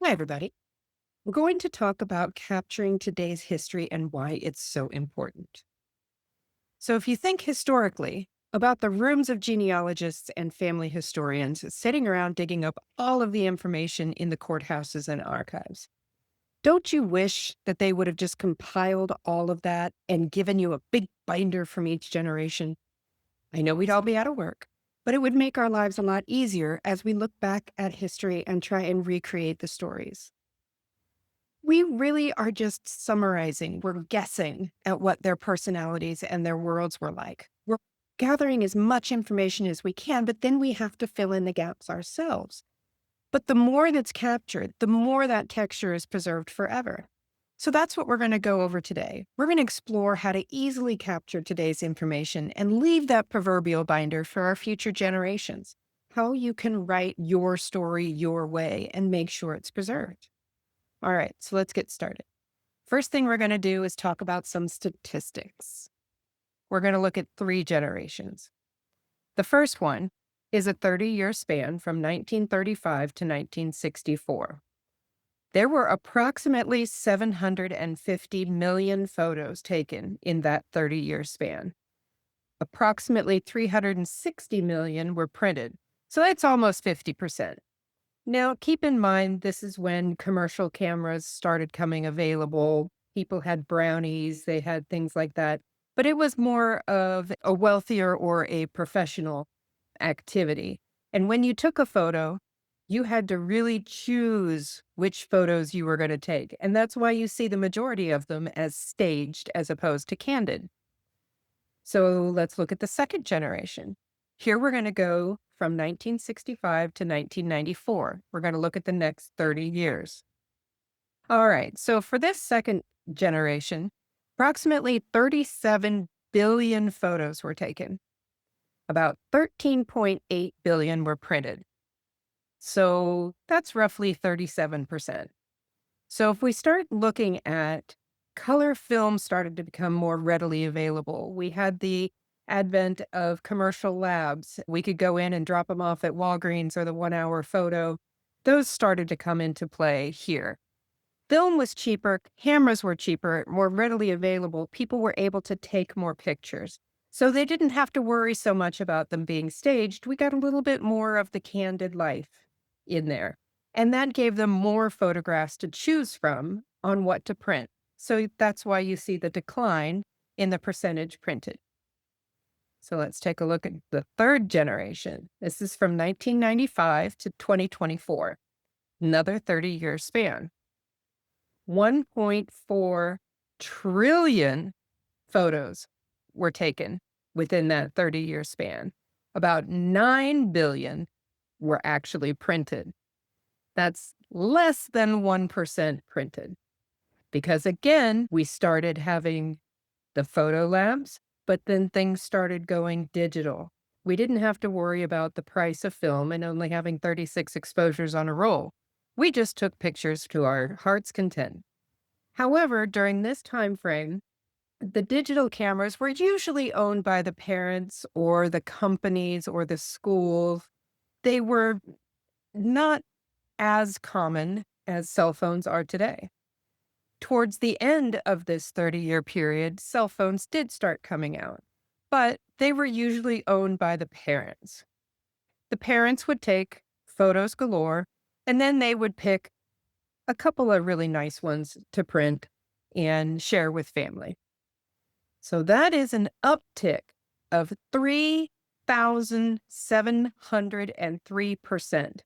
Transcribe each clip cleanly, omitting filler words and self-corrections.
Hi, everybody. We're going to talk about capturing today's history and why it's so important. So, if you think historically about the rooms of genealogists and family historians sitting around digging up all of the information in the courthouses and archives, don't you wish that they would have just compiled all of that and given you a big binder from each generation? I know we'd all be out of work, but it would make our lives a lot easier as we look back at history and try and recreate the stories. We really are just summarizing. We're guessing at what their personalities and their worlds were like. We're gathering as much information as we can, but then we have to fill in the gaps ourselves. But the more that's captured, the more that texture is preserved forever. So that's what we're going to go over today. We're going to explore how to easily capture today's information and leave that proverbial binder for our future generations. How you can write your story your way and make sure it's preserved. All right, so let's get started. First thing we're going to do is talk about some statistics. We're going to look at three generations. The first one is a 30-year span from 1935 to 1964. There were approximately 750 million photos taken in that 30-year span. Approximately 360 million were printed, so that's almost 50%. Now, keep in mind, this is when commercial cameras started coming available. People had brownies, they had things like that. But it was more of a wealthier or a professional activity. And when you took a photo, you had to really choose which photos you were going to take. And that's why you see the majority of them as staged as opposed to candid. So let's look at the second generation. Here we're going to go from 1965 to 1994. We're going to look at the next 30 years. All right. So for this second generation, approximately 37 billion photos were taken. About 13.8 billion were printed. So that's roughly 37%. So if we start looking at color film started to become more readily available. We had the advent of commercial labs. We could go in and drop them off at Walgreens or the 1 hour photo. Those started to come into play here. Film was cheaper, cameras were cheaper, more readily available. People were able to take more pictures. So they didn't have to worry so much about them being staged. We got a little bit more of the candid life in there. And that gave them more photographs to choose from on what to print. So that's why you see the decline in the percentage printed. So let's take a look at the third generation. This is from 1995 to 2024, another 30-year span. 1.4 trillion photos were taken within that 30-year span. About 9 billion were actually printed. That's less than 1% printed. Because again, we started having the photo labs, but then things started going digital. We didn't have to worry about the price of film and only having 36 exposures on a roll. We just took pictures to our heart's content. However, during this time frame, the digital cameras were usually owned by the parents or the companies or the schools. They were not as common as cell phones are today. Towards the end of this 30-year period, cell phones did start coming out, but they were usually owned by the parents. The parents would take photos galore, and then they would pick a couple of really nice ones to print and share with family. So that is an uptick of 3,703%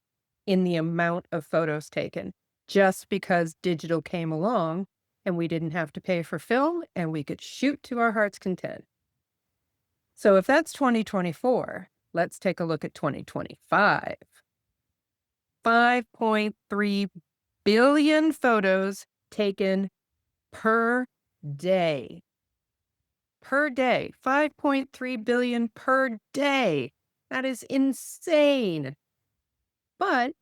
in the amount of photos taken, just because digital came along and we didn't have to pay for film and we could shoot to our heart's content. So if that's 2024, let's take a look at 2025. 5.3 billion photos taken per day. Per day, 5.3 billion per day. That is insane. But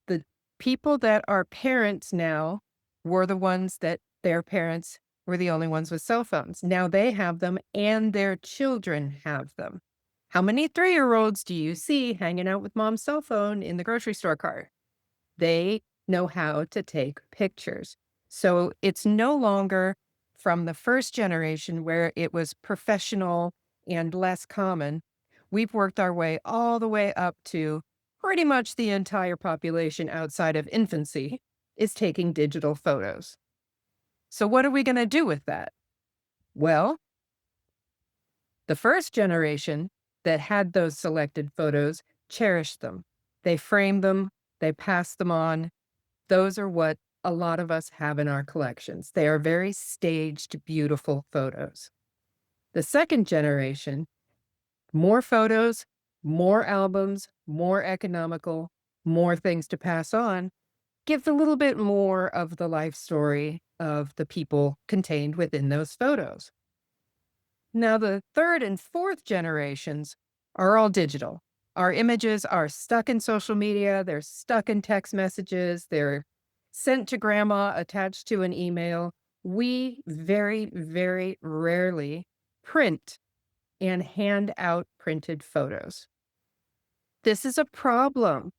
the people that are parents now were the ones that their parents were the only ones with cell phones. Now they have them and their children have them. How many 3-year-olds do you see hanging out with mom's cell phone in the grocery store cart? They know how to take pictures. So it's no longer from the first generation where it was professional and less common. We've worked our way all the way up to pretty much the entire population outside of infancy is taking digital photos. So what are we going to do with that? Well, the first generation that had those selected photos cherished them. They framed them, they passed them on. Those are what a lot of us have in our collections. They are very staged, beautiful photos. The second generation, more photos, more albums, more economical, more things to pass on, gives a little bit more of the life story of the people contained within those photos. Now, the third and fourth generations are all digital. Our images are stuck in social media, they're stuck in text messages, they're sent to grandma attached to an email. We very, very rarely print and hand out printed photos. This is a problem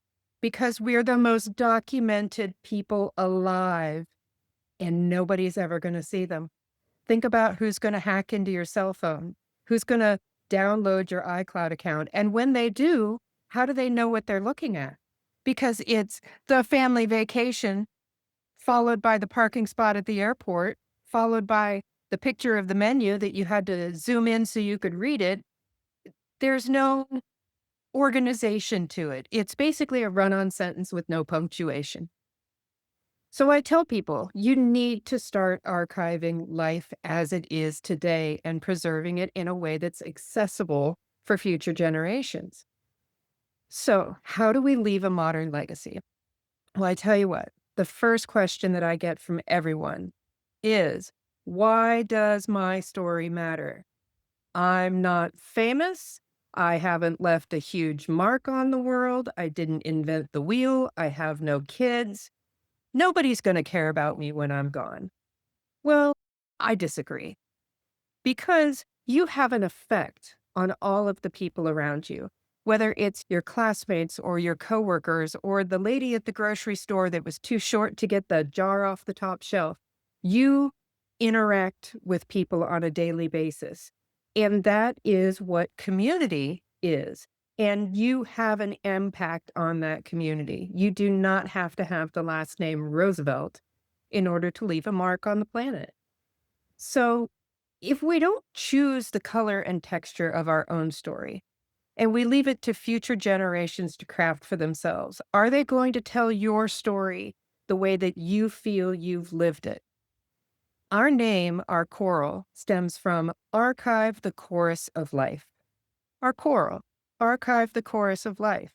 because we're the most documented people alive and nobody's ever going to see them. Think about who's going to hack into your cell phone, who's going to download your iCloud account. And when they do, how do they know what they're looking at? Because it's the family vacation, followed by the parking spot at the airport, followed by the picture of the menu that you had to zoom in so you could read it. There's no organization to it. It's basically a run-on sentence with no punctuation. So I tell people, you need to start archiving life as it is today and preserving it in a way that's accessible for future generations. So how do we leave a modern legacy? Well, I tell you what, the first question that I get from everyone is, why does my story matter? I'm not famous. I haven't left a huge mark on the world. I didn't invent the wheel. I have no kids. Nobody's going to care about me when I'm gone. Well, I disagree because you have an effect on all of the people around you, whether it's your classmates or your coworkers or the lady at the grocery store that was too short to get the jar off the top shelf. You interact with people on a daily basis. And that is what community is. And you have an impact on that community. You do not have to have the last name Roosevelt in order to leave a mark on the planet. So if we don't choose the color and texture of our own story, and we leave it to future generations to craft for themselves, are they going to tell your story the way that you feel you've lived it? Our name, Archoral, stems from archive the chorus of life. Archoral, archive the chorus of life.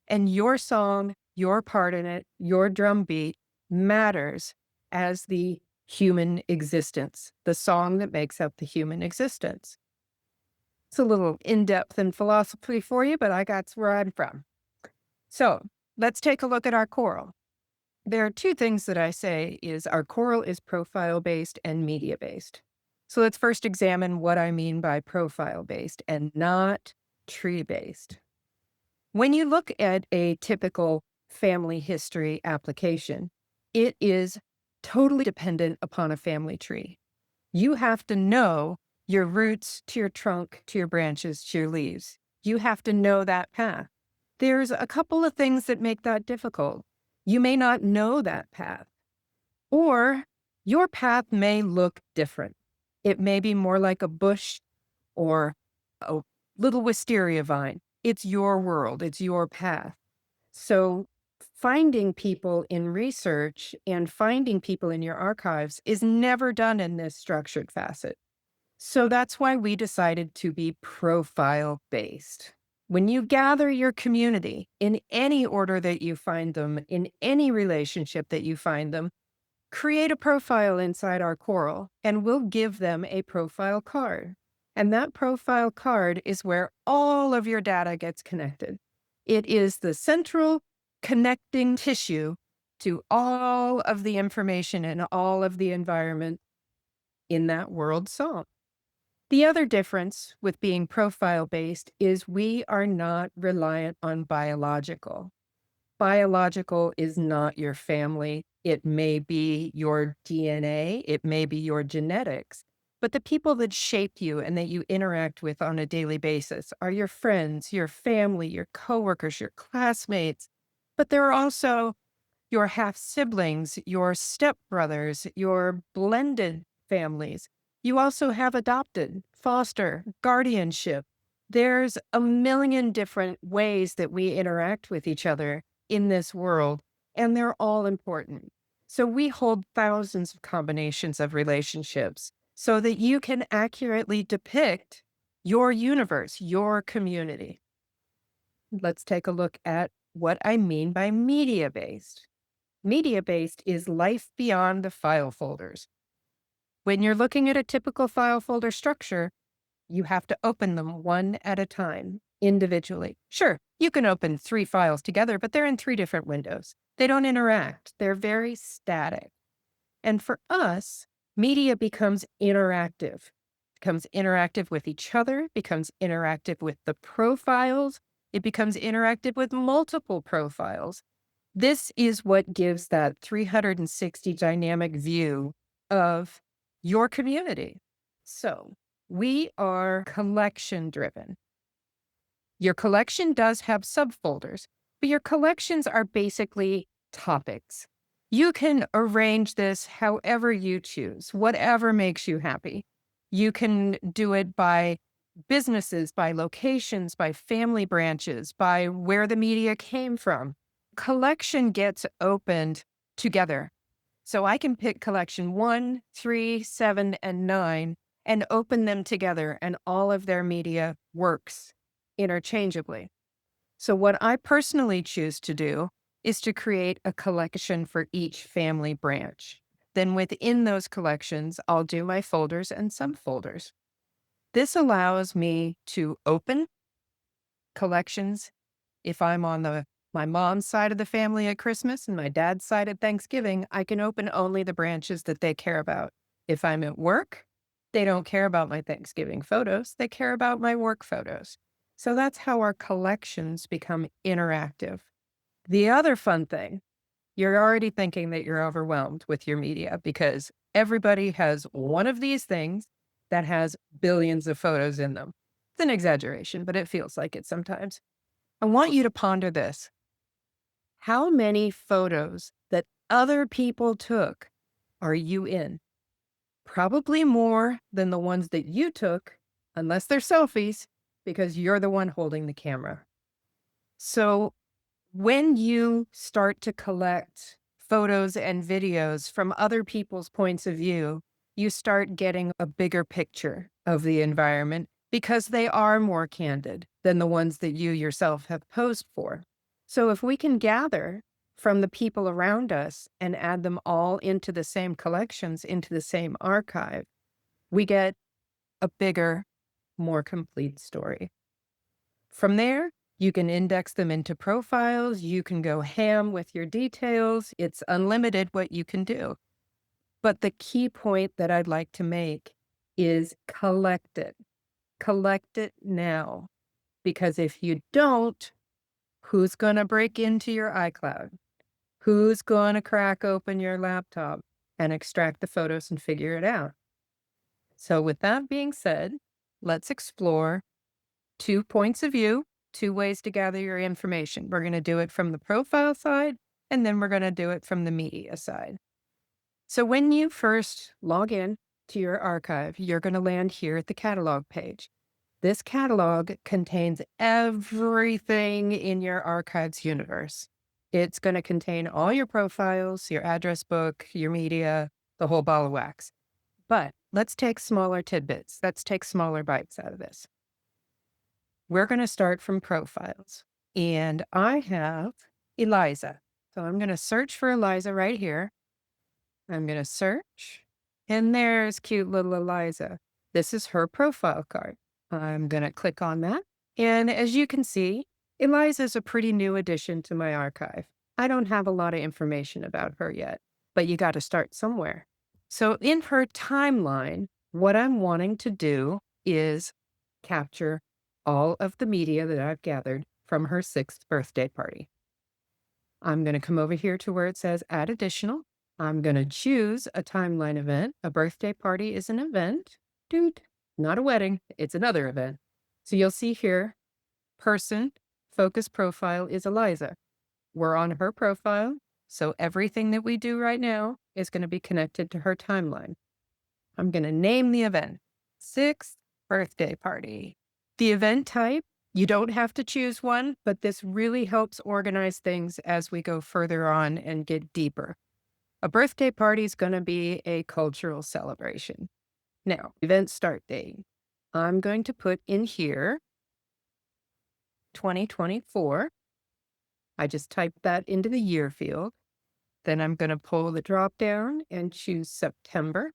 And your song, your part in it, your drum beat matters as the human existence, the song that makes up the human existence. It's a little in-depth in philosophy for you, but that's where I'm from. So let's take a look at our choral. There are two things that I say is our choral is profile-based and media-based. So let's first examine what I mean by profile-based and not tree-based. When you look at a typical family history application, it is totally dependent upon a family tree. You have to know your roots to your trunk, to your branches, to your leaves. You have to know that path. There's a couple of things that make that difficult. You may not know that path, or your path may look different. It may be more like a bush or a little wisteria vine. It's your world, it's your path. So finding people in research and finding people in your archives is never done in this structured facet. So that's why we decided to be profile-based. When you gather your community in any order that you find them, in any relationship that you find them, create a profile inside our Coral, and we'll give them a profile card. And that profile card is where all of your data gets connected. It is the central connecting tissue to all of the information and all of the environment in that world song. The other difference with being profile-based is we are not reliant on biological. biological is not your family. It may be your DNA, it may be your genetics, but the people that shape you and that you interact with on a daily basis are your friends, your family, your coworkers, your classmates. But there are also your half siblings, your stepbrothers, your blended families. You also have adopted, foster, guardianship. There's a million different ways that we interact with each other in this world, and they're all important. So we hold thousands of combinations of relationships so that you can accurately depict your universe, your community. Let's take a look at what I mean by media based. Media based is life beyond the file folders. When you're looking at a typical file folder structure, you have to open them one at a time, individually. Sure, you can open 3 files together, but they're in 3 different windows. They don't interact, they're very static. And for us, media becomes interactive with each other, becomes interactive with the profiles, it becomes interactive with multiple profiles. This is what gives that 360 dynamic view of your community. So we are collection driven. Your collection does have subfolders, but your collections are basically topics. You can arrange this however you choose, whatever makes you happy. You can do it by businesses, by locations, by family branches, by where the media came from. Collection gets opened together. So I can pick collection 1, 3, 7, and 9 and open them together, and all of their media works interchangeably. So what I personally choose to do is to create a collection for each family branch. Then within those collections, I'll do my folders and subfolders. This allows me to open collections if I'm on my mom's side of the family at Christmas and my dad's side at Thanksgiving. I can open only the branches that they care about. If I'm at work, they don't care about my Thanksgiving photos. They care about my work photos. So that's how our collections become interactive. The other fun thing, you're already thinking that you're overwhelmed with your media because everybody has one of these things that has billions of photos in them. It's an exaggeration, but it feels like it sometimes. I want you to ponder this. How many photos that other people took are you in? Probably more than the ones that you took, unless they're selfies, because you're the one holding the camera. So when you start to collect photos and videos from other people's points of view, you start getting a bigger picture of the environment because they are more candid than the ones that you yourself have posed for. So if we can gather from the people around us and add them all into the same collections, into the same archive, we get a bigger, more complete story. From there, you can index them into profiles. You can go ham with your details. It's unlimited what you can do. But the key point that I'd like to make is collect it. Collect it now. Because if you don't, who's going to break into your iCloud? Who's going to crack open your laptop and extract the photos and figure it out? So with that being said, let's explore 2 points of view, 2 ways to gather your information. We're going to do it from the profile side, and then we're going to do it from the media side. So when you first log in to your archive, you're going to land here at the catalog page. This catalog contains everything in your archives universe. It's going to contain all your profiles, your address book, your media, the whole ball of wax. But let's take smaller tidbits. Let's take smaller bites out of this. We're going to start from profiles. And I have Eliza. So I'm going to search for Eliza right here. I'm going to search. And there's cute little Eliza. This is her profile card. I'm going to click on that. And as you can see, Eliza is a pretty new addition to my archive. I don't have a lot of information about her yet, but you got to start somewhere. So in her timeline, what I'm wanting to do is capture all of the media that I've gathered from her 6th birthday party. I'm going to come over here to where it says add additional. I'm going to choose a timeline event. A birthday party is an event. Dude, not a wedding. It's another event. So you'll see here, person, focus profile is Eliza. We're on her profile. So everything that we do right now is going to be connected to her timeline. I'm going to name the event sixth birthday party. The event type, you don't have to choose one, but this really helps organize things as we go further on and get deeper. A birthday party is going to be a cultural celebration. Now, event start date. I'm going to put in here 2024. I just typed that into the year field. Then I'm going to pull the drop down and choose September.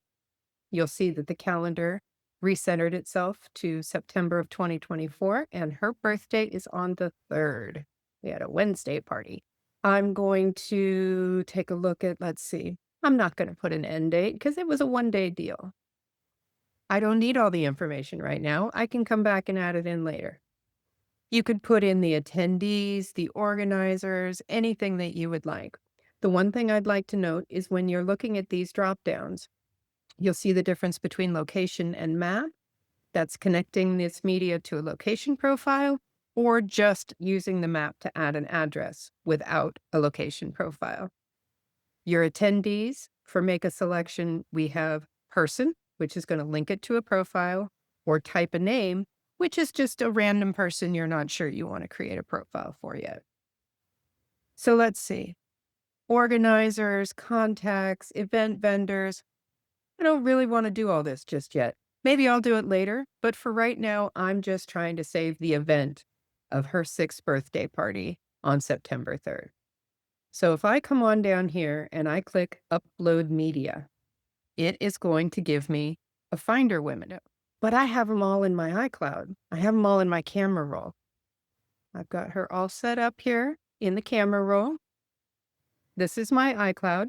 You'll see that the calendar recentered itself to September of 2024, and her birthday is on the 3rd. We had a Wednesday party. I'm going to take a look at, let's see, I'm not going to put an end date because it was a one-day deal. I don't need all the information right now. I can come back and add it in later. You could put in the attendees, the organizers, anything that you would like. The one thing I'd like to note is when you're looking at these drop downs, you'll see the difference between location and map. That's connecting this media to a location profile or just using the map to add an address without a location profile. Your attendees, for make a selection, we have person, which is going to link it to a profile, or type a name, which is just a random person you're not sure you want to create a profile for yet. So let's see. Organizers, contacts, event vendors. I don't really want to do all this just yet. Maybe I'll do it later, but for right now, I'm just trying to save the event of her 6th birthday party on September 3rd. So if I come on down here and I click Upload Media, it is going to give me a Finder window. But I have them all in my iCloud. I have them all in my camera roll. I've got her all set up here in the camera roll. This is my iCloud.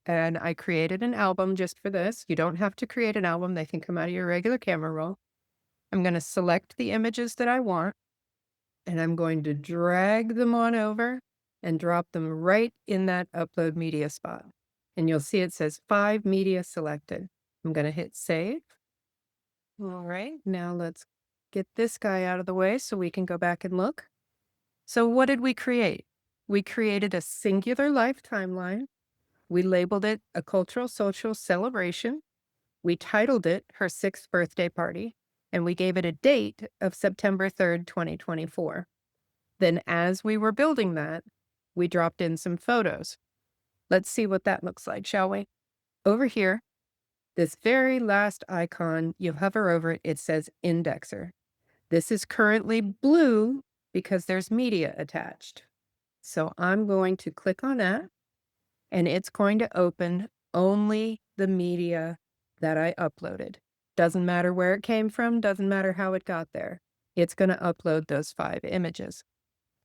And I created an album just for this. You don't have to create an album. They can come out of your regular camera roll. I'm going to select the images that I want, and I'm going to drag them on over and drop them right in that upload media spot. And you'll see it says 5 media selected. I'm going to hit save. All right, now let's get this guy out of the way so we can go back and look. So what did we create? We created a singular life timeline. We labeled it a cultural social celebration. We titled it her 6th birthday party, and we gave it a date of September 3rd, 2024. Then as we were building that, we dropped in some photos. Let's see what that looks like, shall we? Over here, this very last icon, you hover over it, it says indexer. This is currently blue because there's media attached. So I'm going to click on that, and it's going to open only the media that I uploaded. Doesn't matter where it came from, doesn't matter how it got there. It's going to upload those 5 images.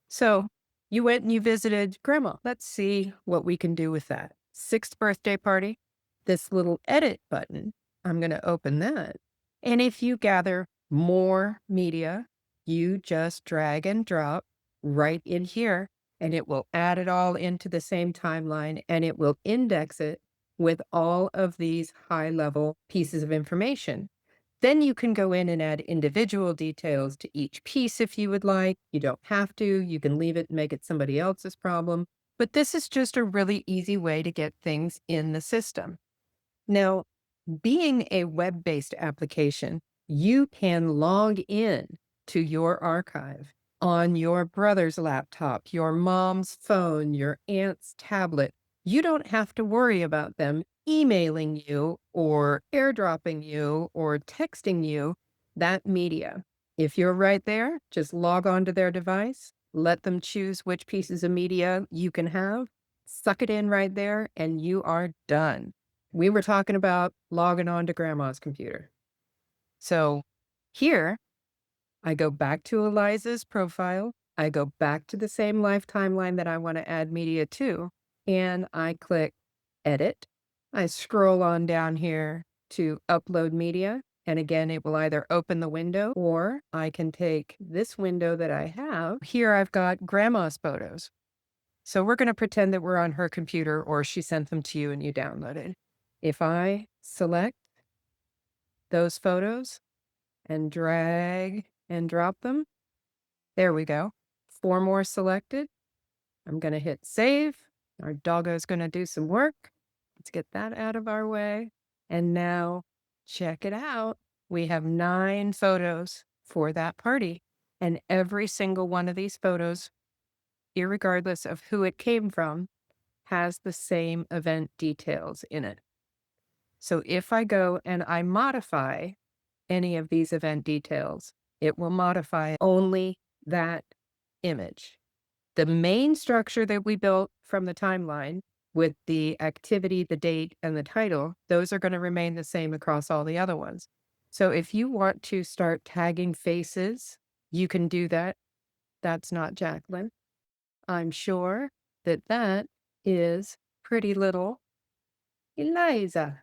So you went and you visited grandma. Let's see what we can do with that. 6th birthday party. This little edit button, I'm going to open that. And if you gather more media, you just drag and drop right in here, and it will add it all into the same timeline, and it will index it with all of these high-level pieces of information. Then you can go in and add individual details to each piece if you would like. You don't have to. You can leave it and make it somebody else's problem. But this is just a really easy way to get things in the system. Now, being a web-based application, you can log in to your archive on your brother's laptop, your mom's phone, your aunt's tablet. You don't have to worry about them emailing you or airdropping you or texting you that media. If you're right there, just log on to their device, let them choose which pieces of media you can have, suck it in right there, and you are done. We were talking about logging on to grandma's computer. So here, I go back to Eliza's profile. I go back to the same life timeline that I want to add media to, and I click Edit. I scroll on down here to Upload Media, and again, it will either open the window or I can take this window that I have. Here I've got grandma's photos. So we're going to pretend that we're on her computer or she sent them to you and you downloaded. If I select those photos and drag and drop them, there we go. 4 more selected. I'm going to hit save. Our doggo's going to do some work. Let's get that out of our way. And now check it out. We have 9 photos for that party. And every single one of these photos, irregardless of who it came from, has the same event details in it. So if I go and I modify any of these event details, it will modify only that image. The main structure that we built from the timeline with the activity, the date, and the title, those are going to remain the same across all the other ones. So if you want to start tagging faces, you can do that. That's not Jacqueline. I'm sure that that is pretty little Eliza.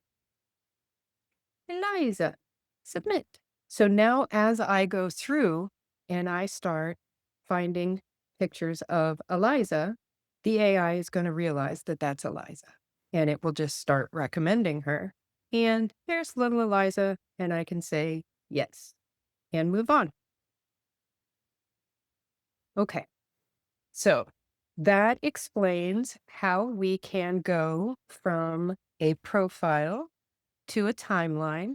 Eliza, submit. So now as I go through and I start finding pictures of Eliza, the AI is going to realize that that's Eliza and it will just start recommending her. And there's little Eliza, and I can say yes and move on. Okay, so that explains how we can go from a profile to a timeline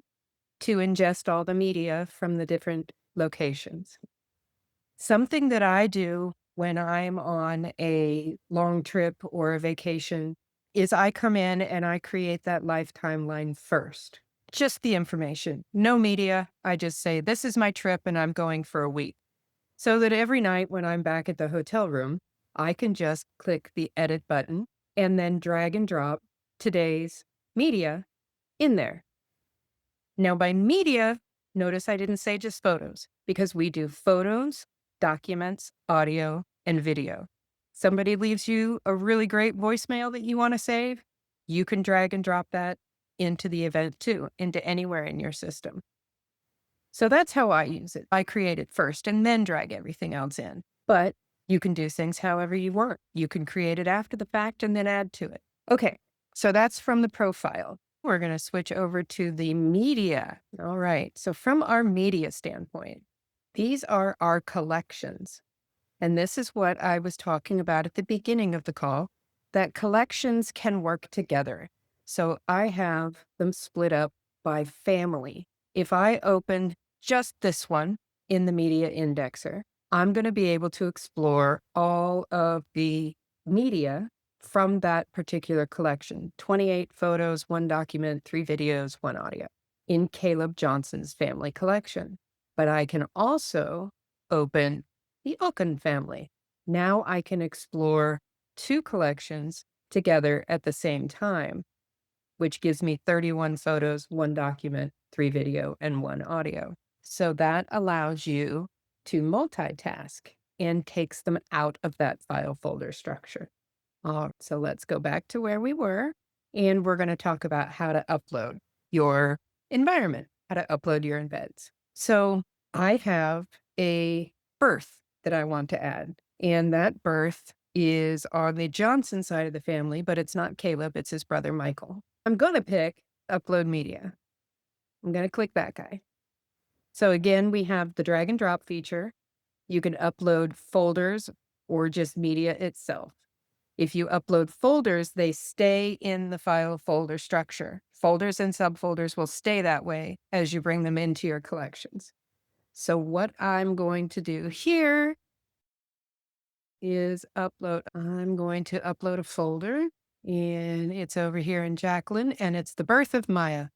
to ingest all the media from the different locations. Something that I do when I'm on a long trip or a vacation is I come in and I create that life timeline first. Just the information, no media. I just say, this is my trip and I'm going for a week. So that every night when I'm back at the hotel room, I can just click the edit button and then drag and drop today's media in there. Now, by media, notice I didn't say just photos because we do photos, documents, audio, and video. Somebody leaves you a really great voicemail that you want to save, you can drag and drop that into the event too, into anywhere in your system. So that's how I use it. I create it first and then drag everything else in. But you can do things however you want. You can create it after the fact and then add to it. Okay, so that's from the profile. We're going to switch over to the media. All right. So from our media standpoint, these are our collections. And this is what I was talking about at the beginning of the call, that collections can work together. So I have them split up by family. If I open just this one in the media indexer, I'm going to be able to explore all of the media from that particular collection. 28 photos, 1 document, 3 videos, 1 audio in Caleb Johnson's family collection. But I can also open the Oken family. Now I can explore 2 collections together at the same time, which gives me 31 photos, 1 document, 3 video, and 1 audio. So that allows you to multitask and takes them out of that file folder structure. So let's go back to where we were, and we're going to talk about how to upload your environment, how to upload your embeds. So I have a birth that I want to add, and that birth is on the Johnson side of the family, but it's not Caleb, it's his brother Michael. I'm going to pick upload media. I'm going to click that guy. So again, we have the drag and drop feature. You can upload folders or just media itself. If you upload folders, they stay in the file folder structure. Folders and subfolders will stay that way as you bring them into your collections. So what I'm going to do here is upload. I'm going to upload a folder, and it's over here in Jacqueline, and it's the birth of Maya.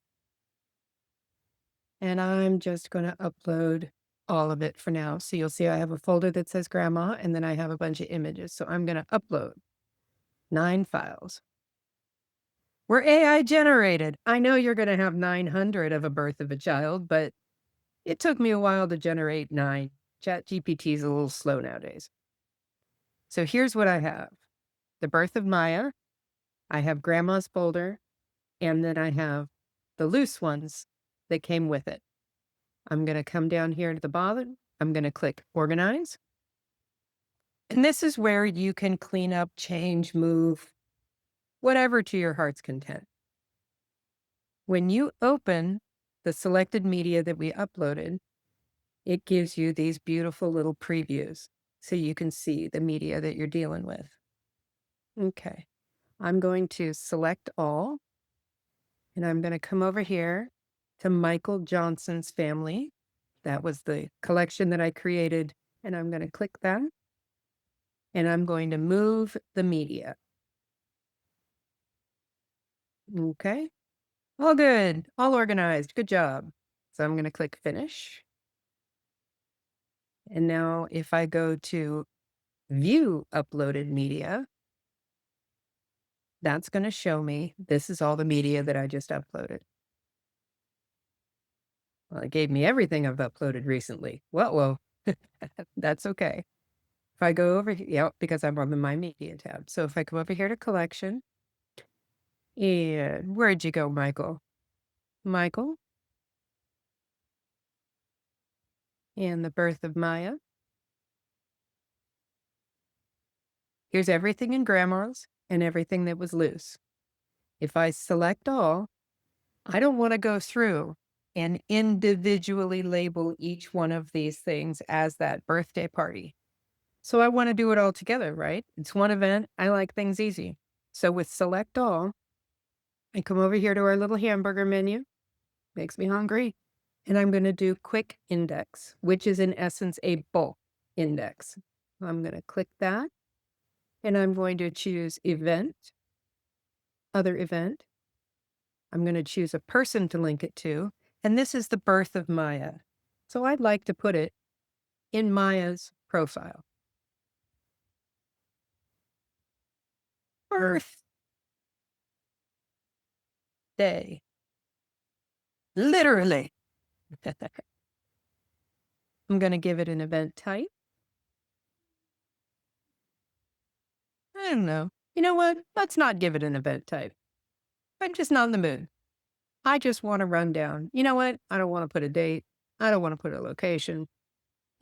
And I'm just going to upload all of it for now. So you'll see I have a folder that says grandma, and then I have a bunch of images. So I'm going to upload 9 files. We're AI generated. I know you're going to have 900 of a birth of a child, but it took me a while to generate 9. ChatGPT is a little slow nowadays. So here's what I have. The birth of Maya. I have grandma's folder, and then I have the loose ones that came with it. I'm going to come down here to the bottom. I'm going to click organize. And this is where you can clean up, change, move, whatever to your heart's content. When you open the selected media that we uploaded, it gives you these beautiful little previews so you can see the media that you're dealing with. Okay, I'm going to select all, and I'm going to come over here to Michael Johnson's family. That was the collection that I created, and I'm going to click that, and I'm going to move the media. Okay, all good, all organized, good job. So I'm going to click Finish. And now if I go to View Uploaded Media, that's going to show me this is all the media that I just uploaded. Well, it gave me everything I've uploaded recently. Whoa. That's okay. If I go over here, yep, because I'm on the My Media tab. So if I come over here to Collection, and where'd you go, Michael? Michael, and the birth of Maya. Here's everything in Grandma's and everything that was loose. If I select all, I don't want to go through and individually label each one of these things as that birthday party. So I want to do it all together, right? It's one event. I like things easy. So with select all, I come over here to our little hamburger menu. Makes me hungry. And I'm going to do quick index, which is in essence a bulk index. I'm going to click that, and I'm going to choose event, other event. I'm going to choose a person to link it to, and this is the birth of Maya. So I'd like to put it in Maya's profile. Birth day. Literally. I'm going to give it an event type. I don't know. You know what? Let's not give it an event type. I'm just not in the mood. I just want to run down. You know what? I don't want to put a date. I don't want to put a location.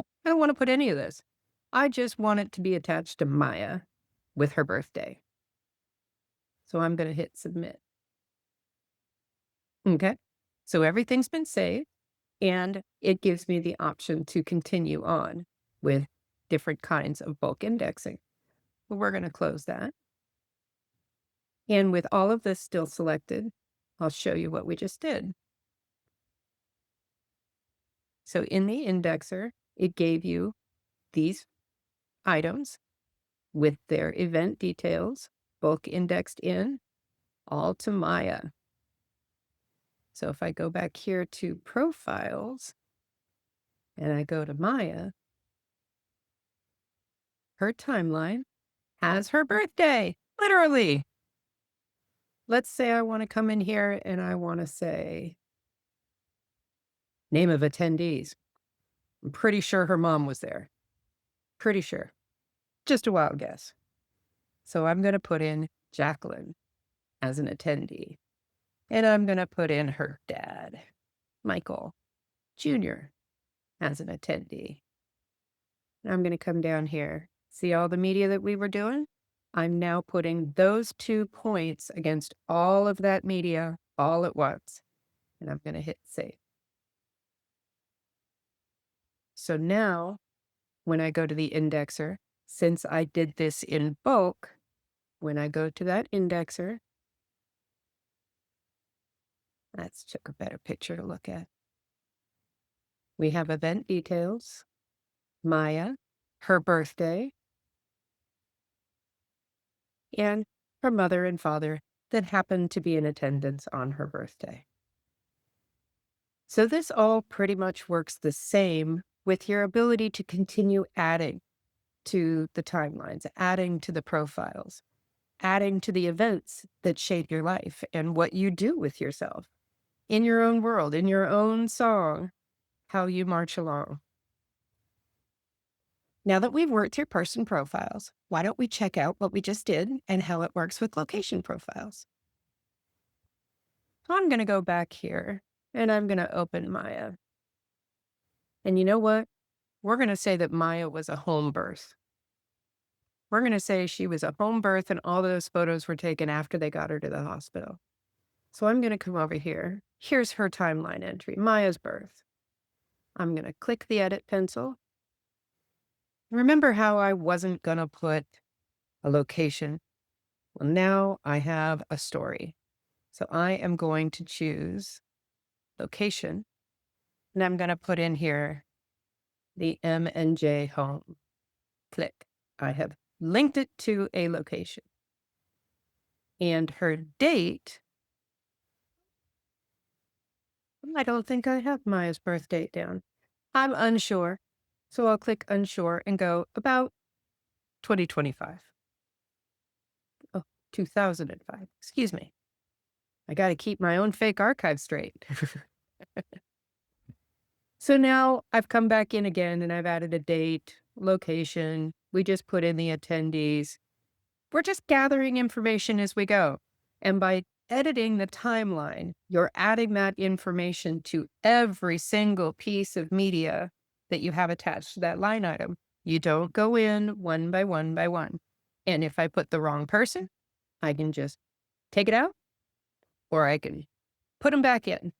I don't want to put any of this. I just want it to be attached to Maya with her birthday. So I'm going to hit submit. Okay. So everything's been saved, and it gives me the option to continue on with different kinds of bulk indexing. But we're going to close that. And with all of this still selected, I'll show you what we just did. So in the indexer, it gave you these items with their event details, bulk indexed in, all to Maya. So if I go back here to profiles and I go to Maya, her timeline has her birthday, literally. Let's say I want to come in here and I want to say name of attendees. I'm pretty sure her mom was there. Pretty sure. Just a wild guess. So I'm going to put in Jacqueline as an attendee. And I'm going to put in her dad, Michael Jr., as an attendee. And I'm going to come down here. See all the media that we were doing? I'm now putting those 2 points against all of that media all at once. And I'm going to hit save. So now, when I go to the indexer, since I did this in bulk, when I go to that indexer, let's take a better picture to look at. We have event details, Maya, her birthday, and her mother and father that happened to be in attendance on her birthday. So this all pretty much works the same with your ability to continue adding to the timelines, adding to the profiles, adding to the events that shape your life and what you do with yourself in your own world, in your own song, how you march along. Now that we've worked through person profiles, why don't we check out what we just did and how it works with location profiles? So I'm going to go back here and I'm going to open Maya. And you know what? We're going to say that Maya was a home birth. We're going to say she was a home birth and all those photos were taken after they got her to the hospital. So I'm going to come over here. Here's her timeline entry, Maya's birth. I'm going to click the edit pencil. Remember how I wasn't going to put a location? Well, now I have a story. So I am going to choose location, and I'm going to put in here the M&J home. Click. I have linked it to a location. And her date, I don't think I have Maya's birth date down. I'm unsure. So I'll click unsure and go about 2025. Oh, 2005. Excuse me. I got to keep my own fake archive straight. So now I've come back in again and I've added a date, location. We just put in the attendees. We're just gathering information as we go. And by editing the timeline, you're adding that information to every single piece of media that you have attached to that line item. You don't go in one by one by one. And if I put the wrong person, I can just take it out or I can put them back in.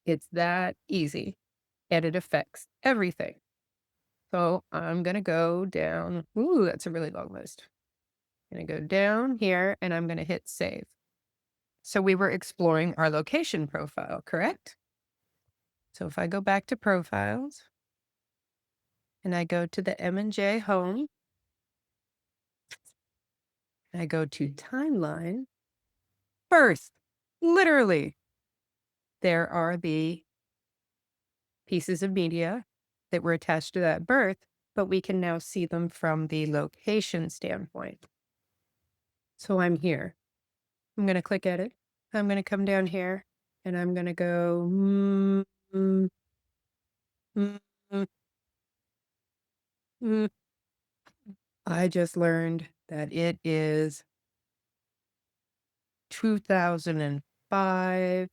It's that easy. And it affects everything. So I'm going to go down. Ooh, that's a really long list. I'm going to go down here and I'm going to hit save. So we were exploring our location profile, correct? So if I go back to profiles and I go to the M&J home, I go to timeline, birth, literally, there are the pieces of media that were attached to that birth, but we can now see them from the location standpoint. So I'm here. I'm going to click edit. I'm going to come down here and I'm going to go, mm, mm. I just learned that it is 2005,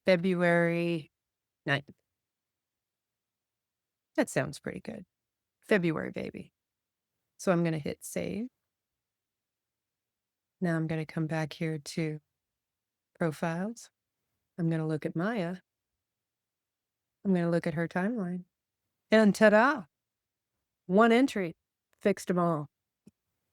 February 9th. That sounds pretty good. February, baby. So I'm going to hit save. Now I'm going to come back here to profiles. I'm going to look at Maya. I'm going to look at her timeline. And ta-da! One entry. Fixed them all.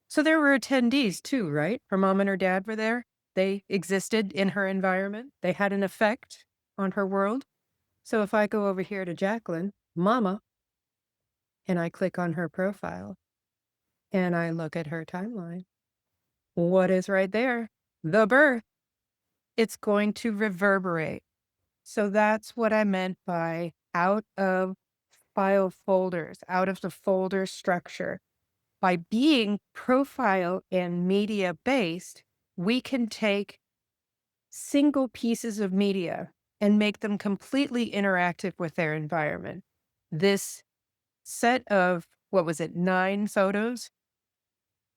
So there were attendees too, right? Her mom and her dad were there. They existed in her environment. They had an effect on her world. So if I go over here to Jacqueline, Mama, and I click on her profile and I look at her timeline, what is right there? The birth. It's going to reverberate. So that's what I meant by out of file folders, out of the folder structure. By being profile and media based, we can take single pieces of media and make them completely interactive with their environment. This set of, 9 photos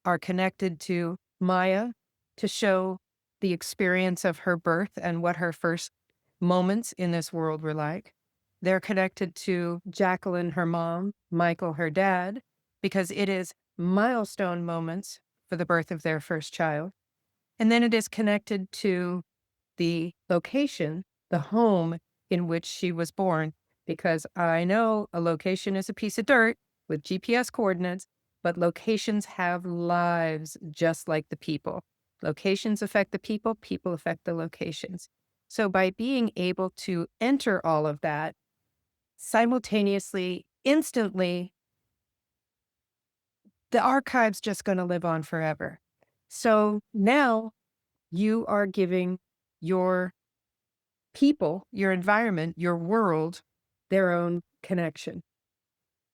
are connected to Maya to show the experience of her birth and what her first moments in this world were like. They're connected to Jacqueline, her mom, Michael, her dad, because it is milestone moments for the birth of their first child. And then it is connected to the location, the home in which she was born, because I know a location is a piece of dirt with GPS coordinates, but locations have lives just like the people. Locations affect the people, people affect the locations. So by being able to enter all of that simultaneously, instantly, the archive's just going to live on forever. So now you are giving your people, your environment, your world, their own connection.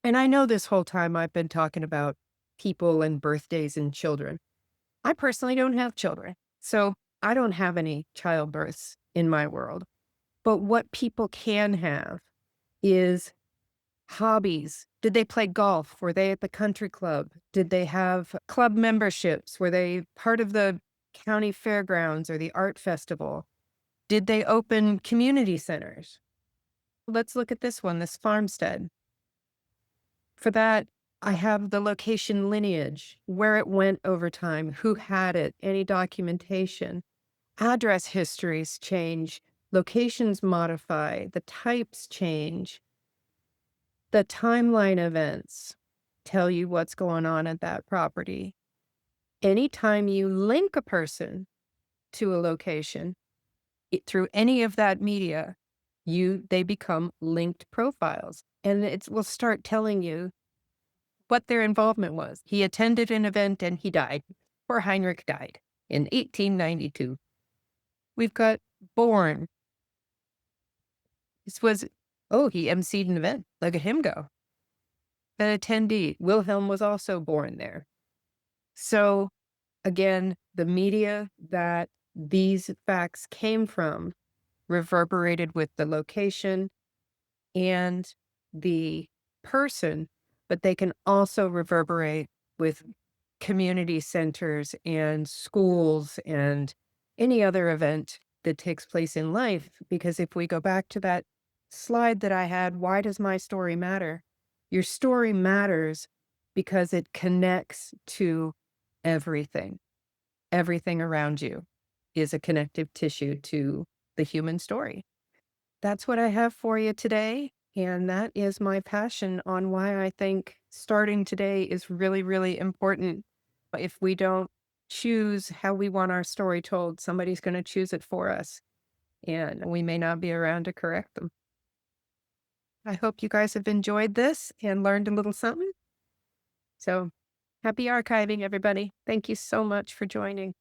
And I know this whole time I've been talking about people and birthdays and children. I personally don't have children, so I don't have any childbirths in my world. But what people can have is hobbies. Did they play golf? Were they at the country club? Did they have club memberships? Were they part of the county fairgrounds or the art festival? Did they open community centers? Let's look at this one, this farmstead. For that, I have the location lineage, where it went over time, who had it, any documentation. Address histories change, locations modify, the types change, the timeline events tell you what's going on at that property. Anytime you link a person to a location through any of that media, they become linked profiles, and it will start telling you what their involvement was. He attended an event and he died, or Heinrich died in 1892. We've got born. This was, oh, he emceed an event. Look at him go. An attendee. Wilhelm was also born there. So again, the media that these facts came from reverberated with the location and the person, but they can also reverberate with community centers and schools and any other event that takes place in life. Because if we go back to that slide that I had, why does my story matter? Your story matters because it connects to everything. Everything around you is a connective tissue to the human story. That's what I have for you today. And that is my passion on why I think starting today is really, really important. If we don't choose how we want our story told, somebody's going to choose it for us. And we may not be around to correct them. I hope you guys have enjoyed this and learned a little something. So happy archiving, everybody. Thank you so much for joining.